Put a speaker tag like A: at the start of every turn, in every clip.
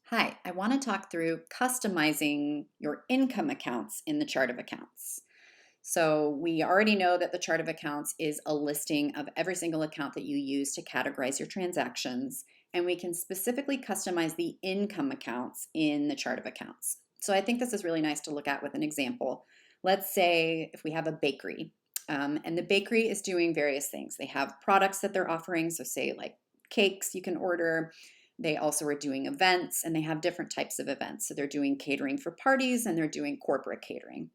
A: Hi, I want to talk through customizing your income accounts in the chart of accounts. So we already know that the chart of accounts is a listing of every single account that you use to categorize your transactions, and we can specifically customize the income accounts in the chart of accounts. So I think this is really nice to look at with an example. Let's say if we have a bakery, and the bakery is doing various things. They have products that they're offering, so say like cakes you can order. They also are doing events, and they have different types of events. So they're doing catering for parties and they're doing corporate catering.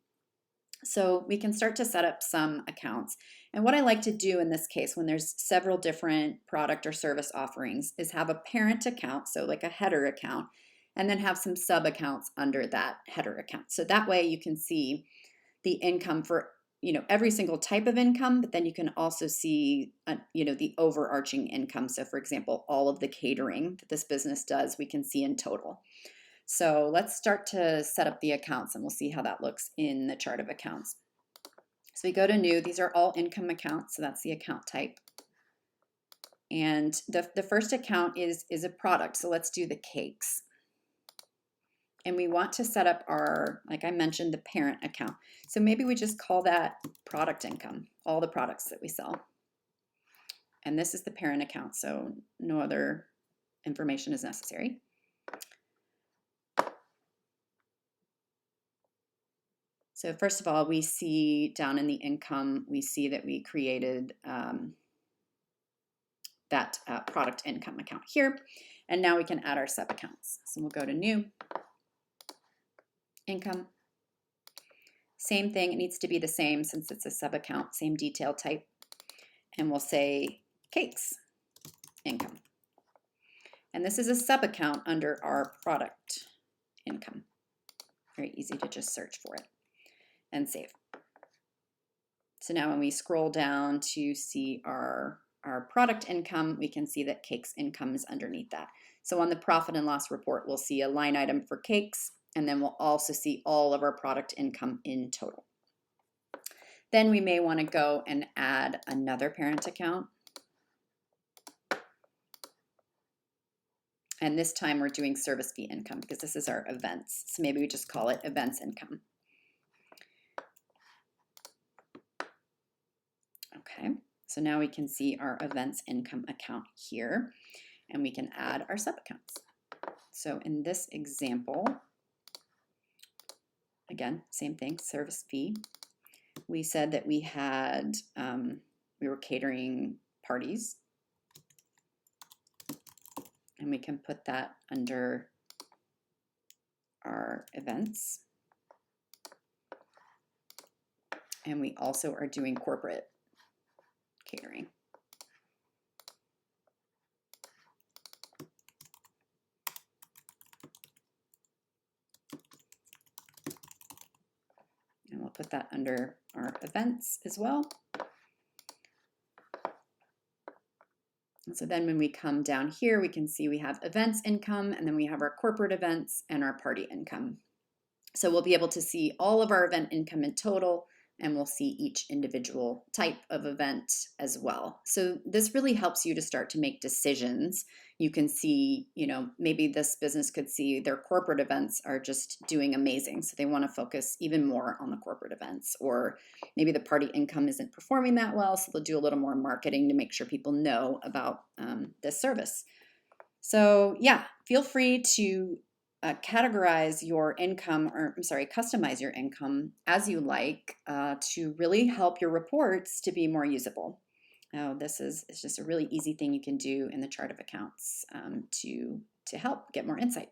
A: So we can start to set up some accounts. And what I like to do in this case, when there's several different product or service offerings, is have a parent account, so like a header account, and then have some sub accounts under that header account. So that way you can see the income for every single type of income, but then you can also see the overarching income. So for example, all of the catering that this business does, we can see in total. So let's start to set up the accounts and we'll see how that looks in the chart of accounts. So we go to new. These are all income accounts, so that's the account type. And the first account is a product, so let's do the cakes. And we want to set up our, like I mentioned, the parent account. So maybe we just call that product income, all the products that we sell. And this is the parent account, so no other information is necessary. So first of all, we see down in the income, we see that we created that product income account here. And now we can add our sub accounts. So we'll go to new, income. Same thing, it needs to be the same since it's a sub account, same detail type. And we'll say cakes, income. And this is a sub account under our product income. Very easy to just search for it and save. So now when we scroll down to see our product income, we can see that cakes income is underneath that. So on the profit and loss report, we'll see a line item for cakes, and then we'll also see all of our product income in total. Then we may want to go and add another parent account. And this time we're doing service fee income because this is our events. So maybe we just call it events income. Okay, so now we can see our events income account here, and we can add our sub accounts. So in this example, again, same thing, service fee. We said that we had, we were catering parties, and we can put that under our events. And we also are doing corporate catering. And we'll put that under our events as well. And so then when we come down here, we can see we have events income, and then we have our corporate events and our party income. So we'll be able to see all of our event income in total, and we'll see each individual type of event as well. So this really helps you to start to make decisions. You can see, maybe this business could see their corporate events are just doing amazing, so they want to focus even more on the corporate events. Or maybe the party income isn't performing that well, so they'll do a little more marketing to make sure people know about this service. So yeah, feel free to categorize your income, or I'm sorry, customize your income as you like to really help your reports to be more usable. Now, this is just a really easy thing you can do in the chart of accounts to help get more insight.